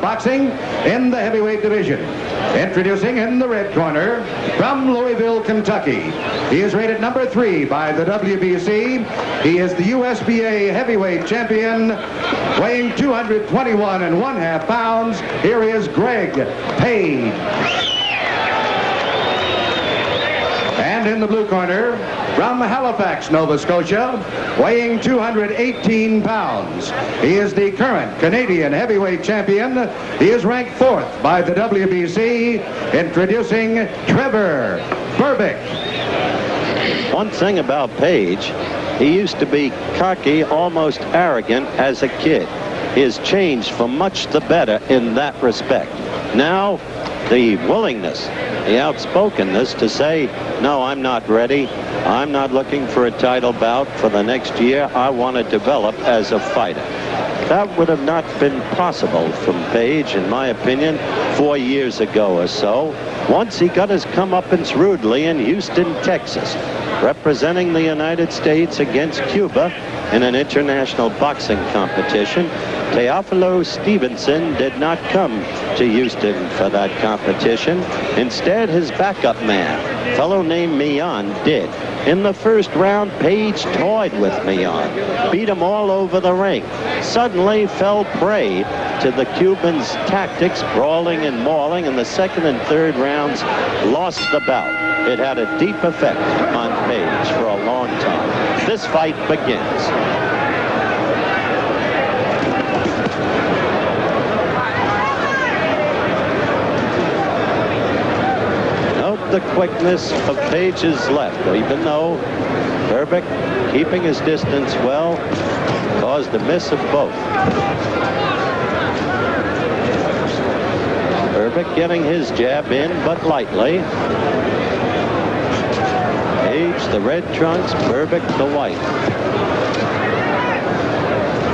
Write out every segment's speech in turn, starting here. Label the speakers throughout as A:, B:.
A: boxing in the heavyweight division. Introducing in the red corner, from Louisville, Kentucky. He is rated number 3 by the WBC. He is the USBA heavyweight champion, weighing 221 1/2 pounds. Here is Greg Page. And in the blue corner, from Halifax, Nova Scotia, weighing 218 pounds. He is the current Canadian heavyweight champion. He is ranked 4th by the WBC. Introducing Trevor Berbick.
B: One thing about Page, he used to be cocky, almost arrogant as a kid. He has changed for much the better in that respect. Now, the willingness, the outspokenness to say, no, I'm not ready. I'm not looking for a title bout for the next year. I want to develop as a fighter. That would have not been possible from Page, in my opinion, 4 years ago or so. Once he got his comeuppance rudely in Houston, Texas, representing the United States against Cuba in an international boxing competition. Teofilo Stevenson did not come to Houston for that competition. Instead, his backup man, a fellow named Millan, did. In the first round, Page toyed with Millan, beat him all over the ring, suddenly fell prey to the Cubans' tactics, brawling and mauling. In the second and third rounds, lost the bout. It had a deep effect on Page for a long time. This fight begins. The quickness of Page's left, even though Berbick, keeping his distance well, caused a miss of both. Berbick getting his jab in, but lightly. Page, the red trunks, Berbick, the white.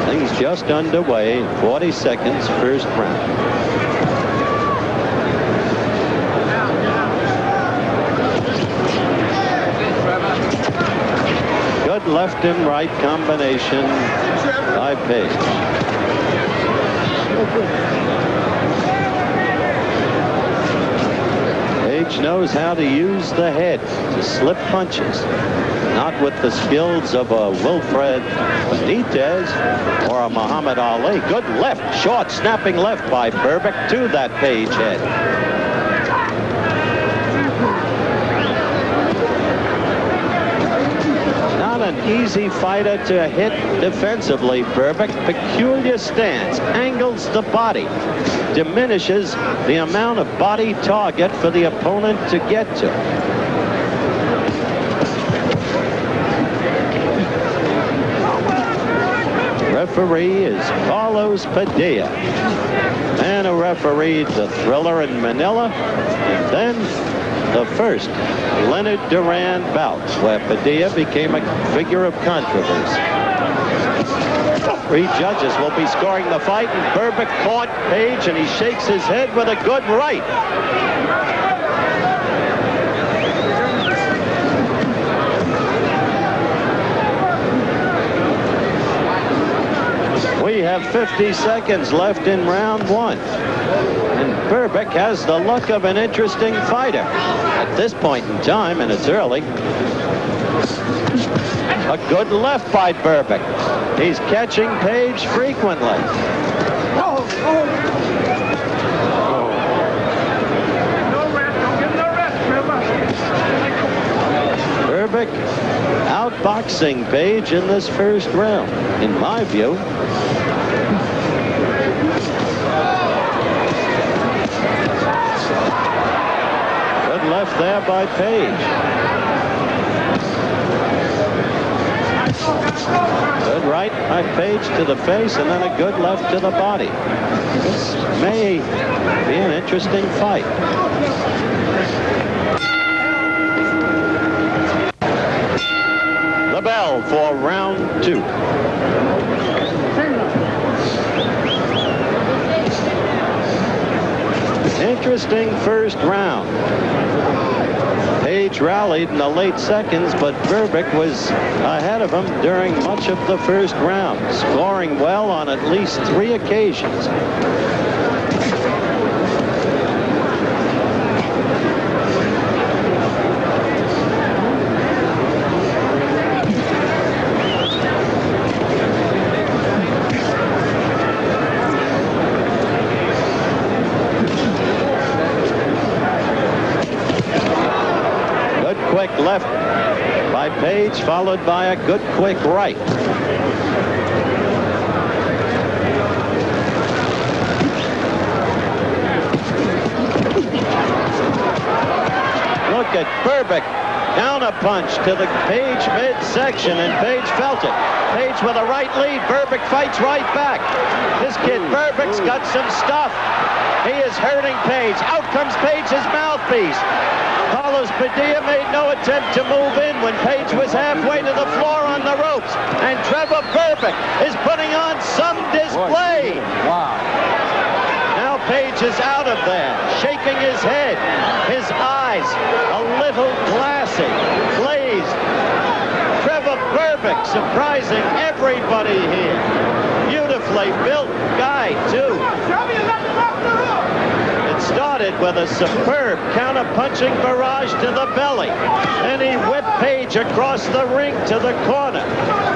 B: Things just underway, 40 seconds, first round. Left and right combination by Page. Page knows how to use the head to slip punches, not with the skills of a Wilfred Benitez or a Muhammad Ali. Good left, short, snapping left by Berbick to that Page head. An easy fighter to hit defensively. Berbick, peculiar stance, angles the body, diminishes the amount of body target for the opponent to get to. Referee is Carlos Padilla, and a refereed the Thriller in Manila, and then the first Leonard Duran bout, where Padilla became a figure of controversy. 3 judges will be scoring the fight, and Berbick caught Page, and he shakes his head with a good right. We have 50 seconds left in round 1. And Berbick has the look of an interesting fighter at this point in time, and it's early. A good left by Berbick. He's catching Page frequently.
C: No rest. Don't give him no rest, Trevor.
B: Berbick outboxing Page in this first round, in my view. Left there by Page. Good right by Page to the face, and then a good left to the body. This may be an interesting fight. The bell for round 2. Interesting first round. Page rallied in the late seconds, but Berbick was ahead of him during much of the first round, scoring well on at least 3 occasions. quick left by Page, followed by a good quick right. Look at Berbick. Counter-punch to the Page midsection, and Page felt it. Page with a right lead. Berbick fights right back. This kid Berbick's got some stuff. He is hurting Page. Out comes Page's mouthpiece. Carlos Padilla made no attempt to move in when Page was halfway to the floor on the ropes. And Trevor Berbick is putting on some display.
D: Wow.
B: Now Page is out of there, shaking his head. His eyes a little glassy, glazed. Trevor Berbick surprising everybody here. Beautifully built guy, too. It started with a superb counter-punching barrage to the belly. Then he whipped Page across the ring to the corner.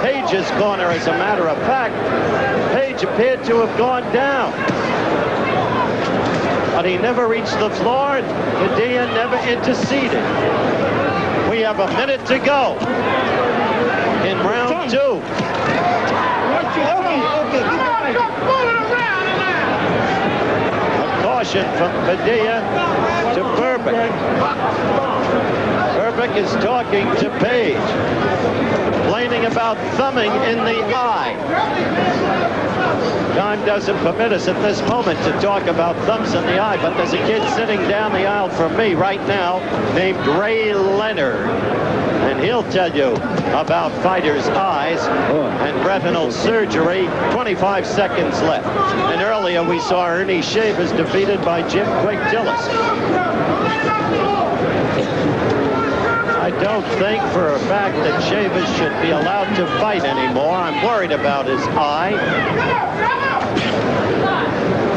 B: Page's corner, as a matter of fact. Page appeared to have gone down. But he never reached the floor, and Padilla never interceded. We have a minute to go in round 2. A caution from Padilla to Berbick. Berbick is talking to Page, complaining about thumbing in the eye. Time doesn't permit us at this moment to talk about thumbs in the eye, but there's a kid sitting down the aisle from me right now named Ray Leonard. And he'll tell you about fighters' eyes and retinal surgery. 25 seconds left. And earlier we saw Ernie Shavers defeated by Jim Quigg-Tillis. I don't think for a fact that Shavers should be allowed to fight anymore. I'm worried about his eye.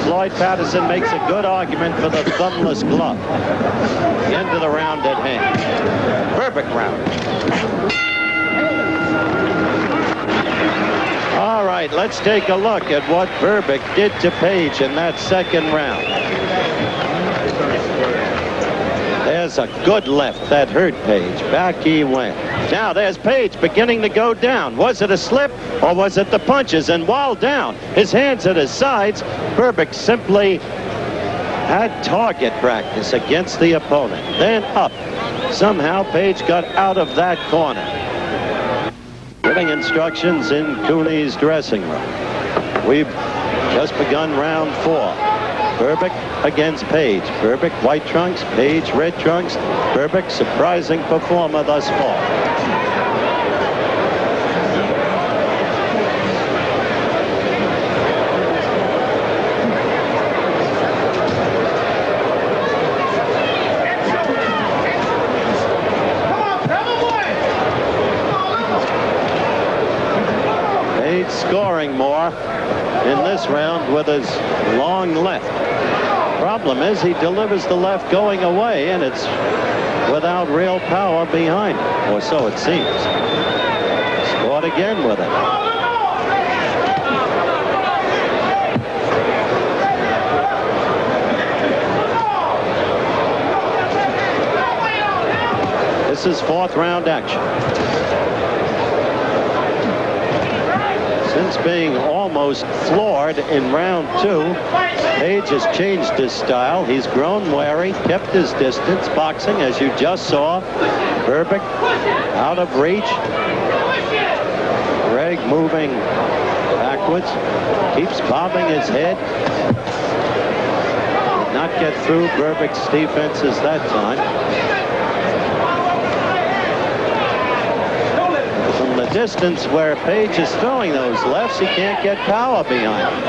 B: Floyd Patterson makes a good argument for the thumbless glove. The end of the round at hand. Berbick round. All right, let's take a look at what Berbick did to Page in that second round. There's a good left that hurt Page. Back he went. Now there's Page beginning to go down. Was it a slip or was it the punches? And while down, his hands at his sides, Berbick simply had target practice against the opponent. Then up. Somehow Page got out of that corner. Giving instructions in Cooney's dressing room. We've just begun round 4. Berbick against Page. Berbick white trunks, Page red trunks. Berbick surprising performer thus far. Page scoring more in this round with his long left. Problem is he delivers the left going away, and it's without real power behind it, or so it seems. Scored again with it. This is 4th round action. Since being almost floored in round 2, Page has changed his style. He's grown wary, kept his distance, boxing, as you just saw. Berbick out of reach. Greg moving backwards, keeps bobbing his head. Did not get through Berbick's defenses that time. The distance where Page is throwing those lefts, he can't get power behind him.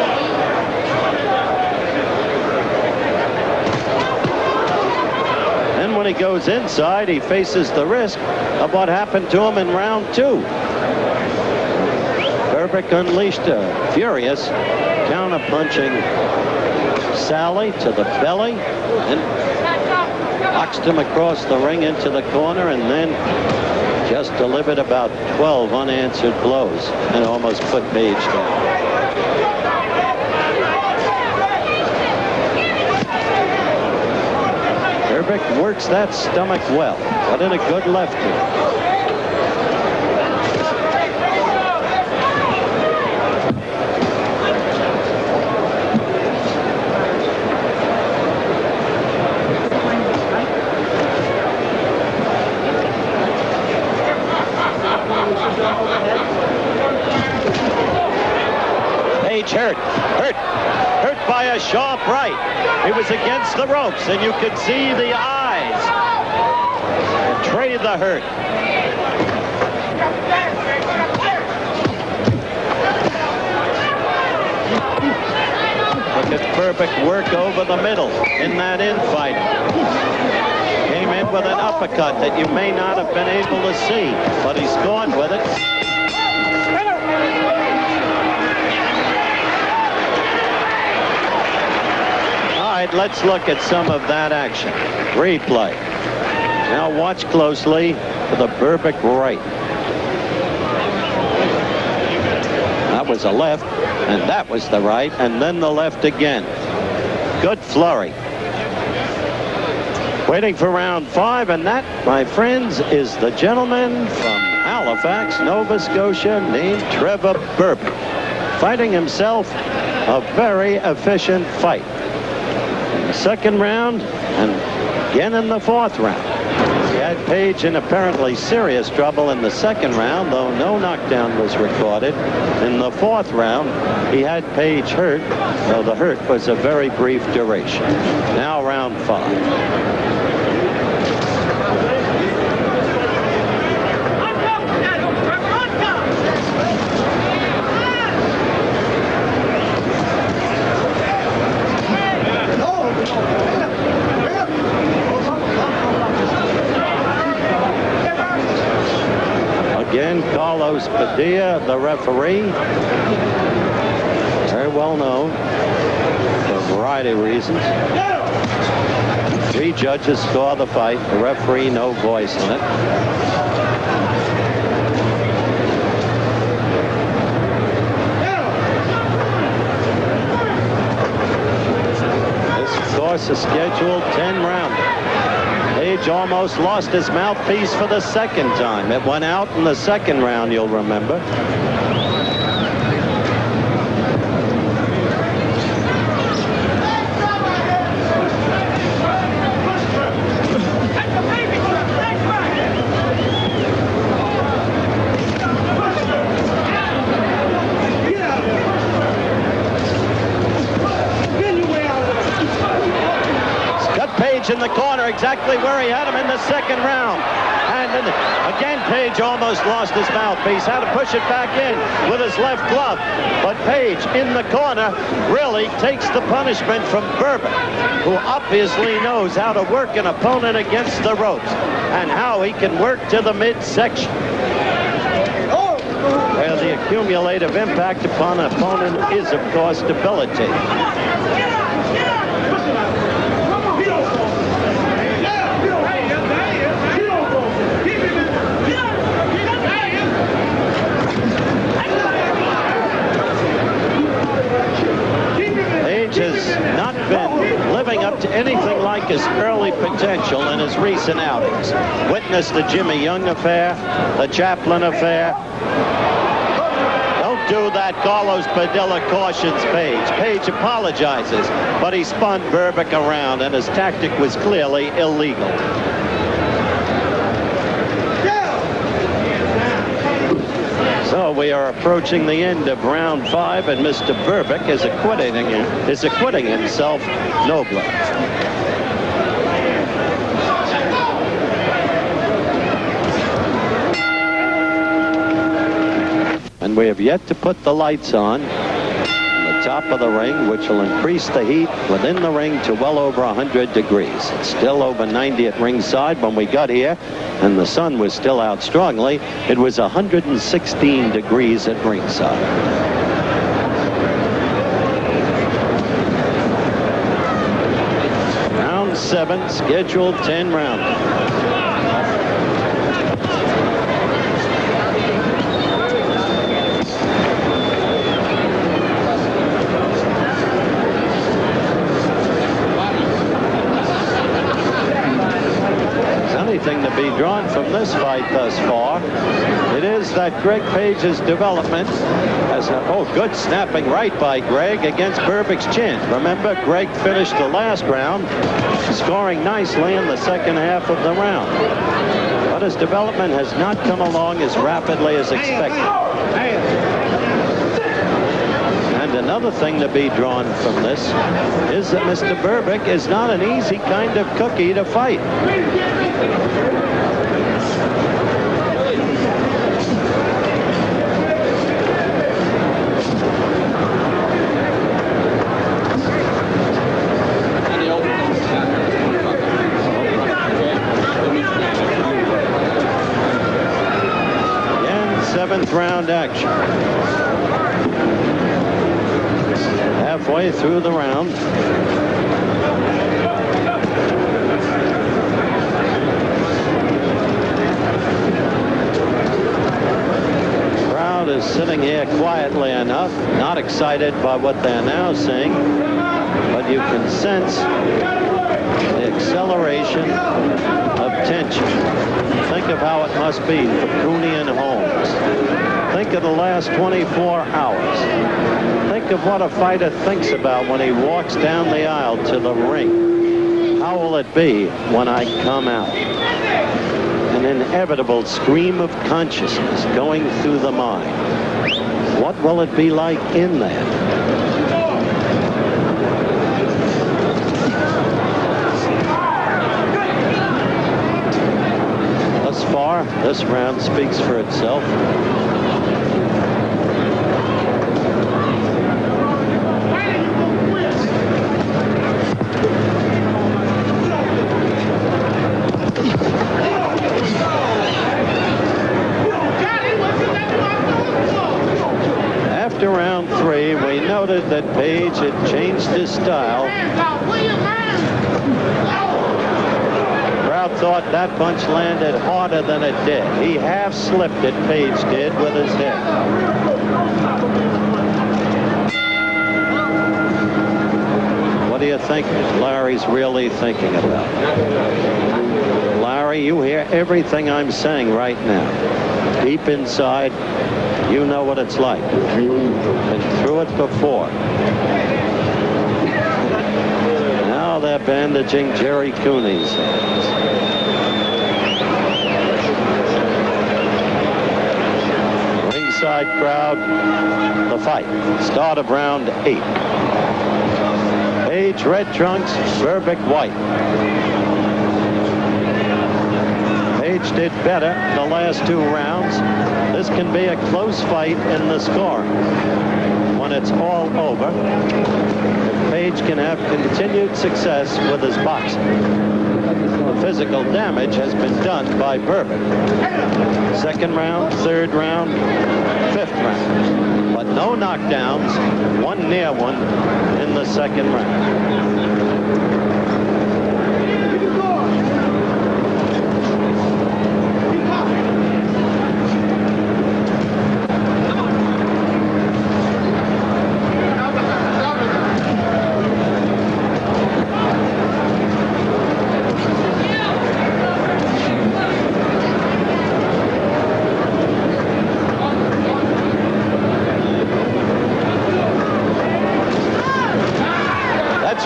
B: Then when he goes inside, he faces the risk of what happened to him in round 2. Berbick unleashed a furious counter-punching sally to the belly and boxed him across the ring into the corner, and then just delivered about 12 unanswered blows and almost put Page down. Berbick works that stomach well, but in a good left hook. Page hurt by a sharp right. He was against the ropes, and you could see the eyes. Trade the hurt. Look at Berbick work over the middle in that infight. Came in with an uppercut that you may not have been able to see, but he scored with it. All right, let's look at some of that action. Replay. Now watch closely for the Berbick right. That was a left, and that was the right, and then the left again. Good flurry. Waiting for round 5, and that, my friends, is the gentleman from Halifax, Nova Scotia, named Trevor Berbick, fighting himself a very efficient fight. In the second round, and again in the fourth round. He had Page in apparently serious trouble in the second round, though no knockdown was recorded. In the fourth round, he had Page hurt, though the hurt was a very brief duration. Now round 5. Again, Carlos Padilla, the referee, very well known for a variety of reasons. 3 judges score the fight. The referee, no voice in it. This, of course, is scheduled 10-rounder. Page almost lost his mouthpiece for the second time. It went out in the second round, you'll remember. In the corner, exactly where he had him in the second round. And then again, Page almost lost his mouthpiece, had to push it back in with his left glove. But Page in the corner really takes the punishment from Berbick, who obviously knows how to work an opponent against the ropes and how he can work to the midsection, where the accumulative impact upon an opponent is, of course, debilitating. Has not been living up to anything like his early potential in his recent outings. Witness the Jimmy Young affair, the Chaplin affair. Don't do that, Carlos Padilla cautions Page. Page apologizes, but he spun Berbick around, and his tactic was clearly illegal. So we are approaching the end of round 5, and Mr. Berbick is acquitting himself nobly. And we have yet to put the lights on the top of the ring, which will increase the heat within the ring to well over 100 degrees. It's still over 90 at ringside. When we got here, and the sun was still out strongly, it was 116 degrees at ringside. Round 7, scheduled 10 rounds. be drawn from this fight thus far, it is that Greg Page's development as good snapping right by Greg against Berbick's chin. Remember, Greg finished the last round scoring nicely in the second half of the round. But his development has not come along as rapidly as expected. And another thing to be drawn from this is that Mr. Berbick is not an easy kind of cookie to fight. Seventh round action. Halfway through the round. Crowd is sitting here quietly enough, not excited by what they're now seeing, but you can sense the acceleration of tension. Think of how it must be for Cooney and Holmes. Think of the last 24 hours. Think of what a fighter thinks about when he walks down the aisle to the ring. How will it be when I come out? An inevitable stream of consciousness going through the mind. What will it be like in there? This round speaks for itself. After round 3, we noted that Page had changed his style. Thought that punch landed harder than it did. He half slipped it, Page did, with his head. What do you think Larry's really thinking about? Larry, you hear everything I'm saying right now. Deep inside, you know what it's like. Been through it before. Now they're bandaging Jerry Cooney's hands. Ringside crowd, the fight. Start of round 8. Page red trunks, Berbick white. Page did better the last 2 rounds. This can be a close fight in the scoring. When it's all over, Page can have continued success with his boxing. The physical damage has been done by Berbick. 2nd round, 3rd round, 5th round. But no knockdowns, one near one in the 2nd round.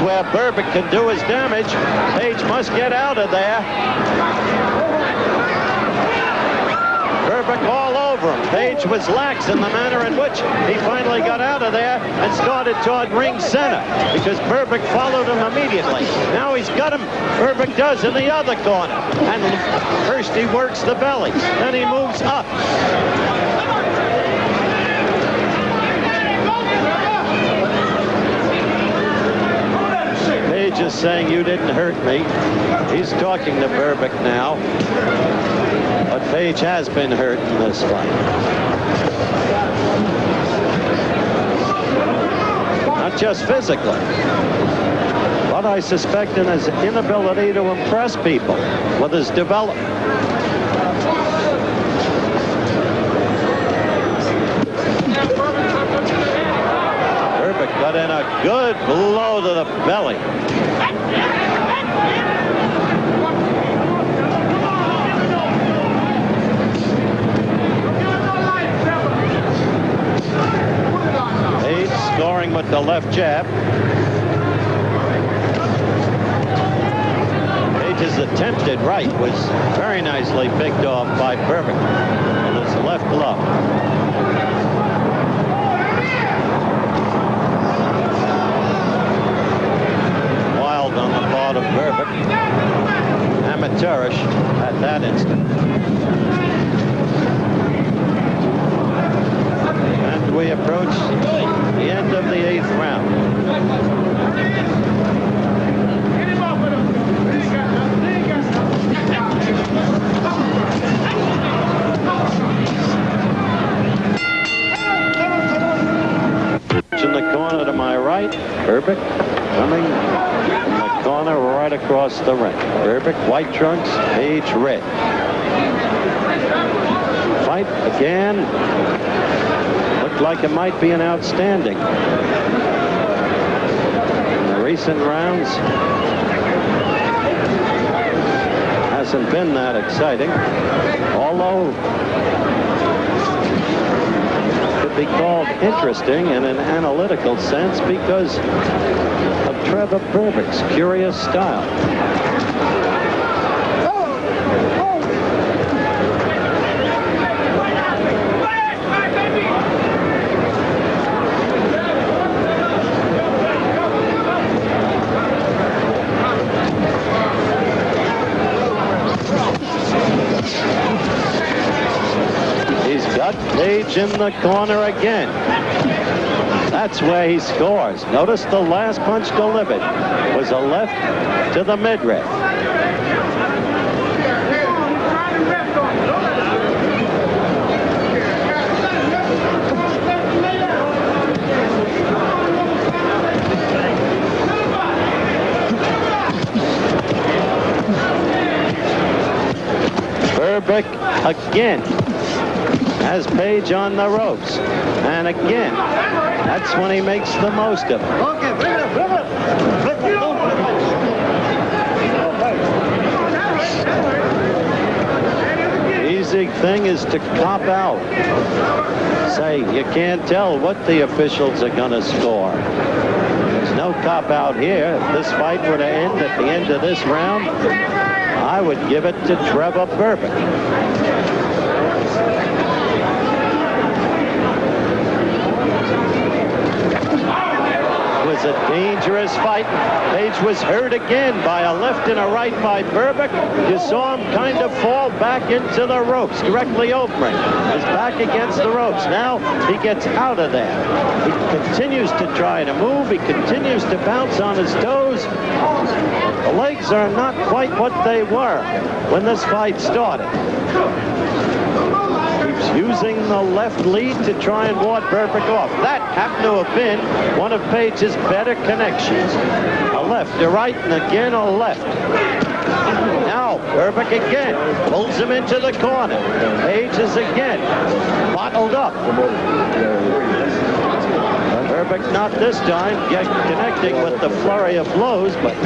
B: Where Berbick can do his damage. Page must get out of there. Berbick all over him. Page was lax in the manner in which he finally got out of there and started toward ring center because Berbick followed him immediately. Now he's got him. Berbick does in the other corner. And first he works the belly. Then he moves up. Page is saying, you didn't hurt me. He's talking to Berbick now. But Page has been hurt in this fight. Not just physically, but I suspect in his inability to impress people with his development. Got in a good blow to the belly. with the left jab. Page's attempted right was very nicely picked off by Berbick with his left glove. Wild on the part of Berbick. Amateurish at that instant. And we approach the end of the 8th round. In the corner to my right, Berbick coming in the corner right across the ring. Berbick, white trunks, Page, red. Fight again. Looked like it might be an outstanding. In the recent rounds, hasn't been that exciting, although be called interesting in an analytical sense because of Trevor Berbick's curious style. Page in the corner again. That's where he scores. Notice the last punch delivered was a left to the midriff. Berbick again has Page on the ropes. And again, that's when he makes the most of it. The easy thing is to cop out. Say, you can't tell what the officials are going to score. There's no cop out here. If this fight were to end at the end of this round, I would give it to Trevor Berbick. A dangerous fight. Page was hurt again by a left and a right by Berbick. You saw him kind of fall back into the ropes, directly over him. His back against the ropes. Now he gets out of there. He continues to try to move. He continues to bounce on his toes. The legs are not quite what they were when this fight started. Using the left lead to try and ward Berbick off. That happened to have been one of Page's better connections. A left, a right, and again a left. Now Berbick again pulls him into the corner. Page is again bottled up. Berbick not this time connecting with the flurry of blows, but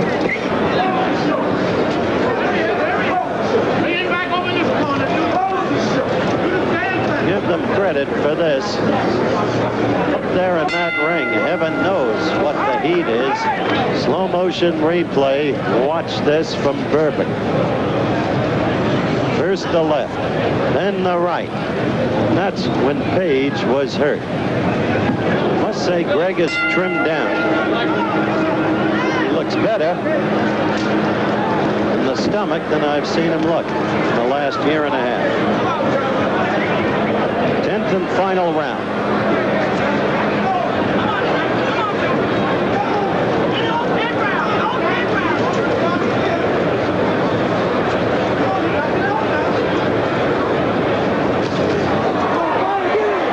B: give them credit for this. Up there in that ring, heaven knows what the heat is. Slow motion replay. Watch this from Berbick. First the left, then the right. And that's when Page was hurt. I must say Greg is trimmed down. He looks better in the stomach than I've seen him look in the last year and a half. 10th and final round.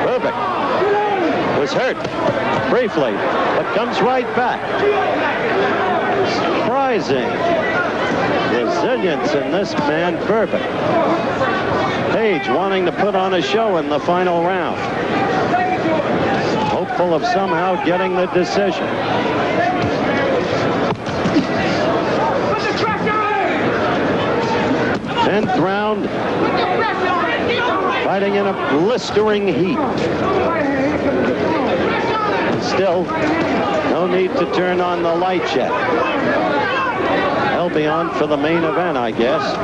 B: Berbick was hurt briefly, but comes right back. Surprising resilience in this man, Berbick. Page wanting to put on a show in the final round. Hopeful of somehow getting the decision. Tenth round. Fighting in a blistering heat. Still, no need to turn on the lights yet. They'll be on for the main event, I guess.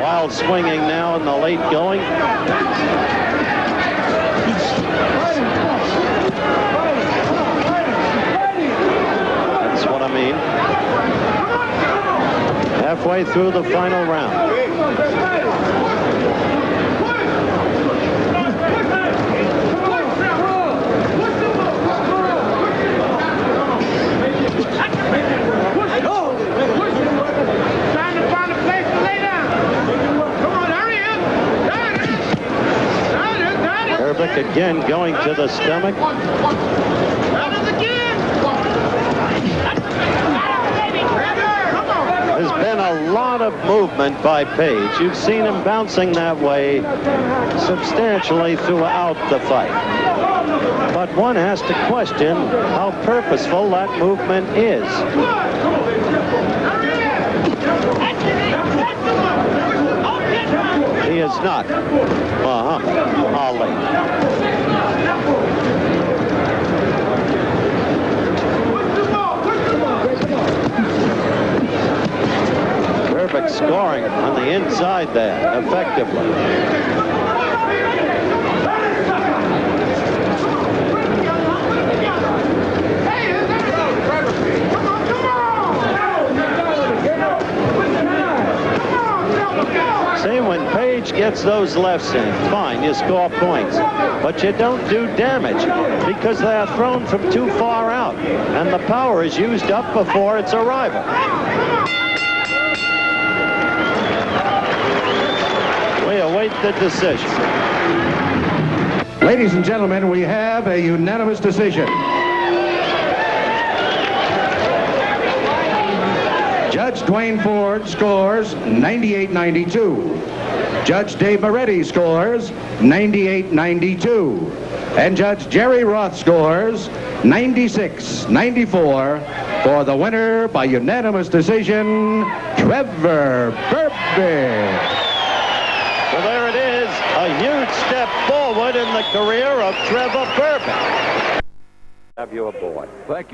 B: Wild swinging now in the late going. That's what I mean. Halfway through the final round. Berbick again going to the stomach. There's been a lot of movement by Page. You've seen him bouncing that way substantially throughout the fight. But one has to question how purposeful that movement is. He is not. Ali. Berbick scoring on the inside there effectively. See, when Page gets those lefts in, fine, you score points. But you don't do damage because they are thrown from too far out, and the power is used up before its arrival. We await the decision.
A: Ladies and gentlemen, we have a unanimous decision. Judge Dwayne Ford scores 98-92. Judge Dave Moretti scores 98-92. And Judge Jerry Roth scores 96-94 for the winner by unanimous decision, Trevor Berbick.
B: So there it is, a huge step forward in the career of Trevor Berbick. Have you aboard.
C: Thank you.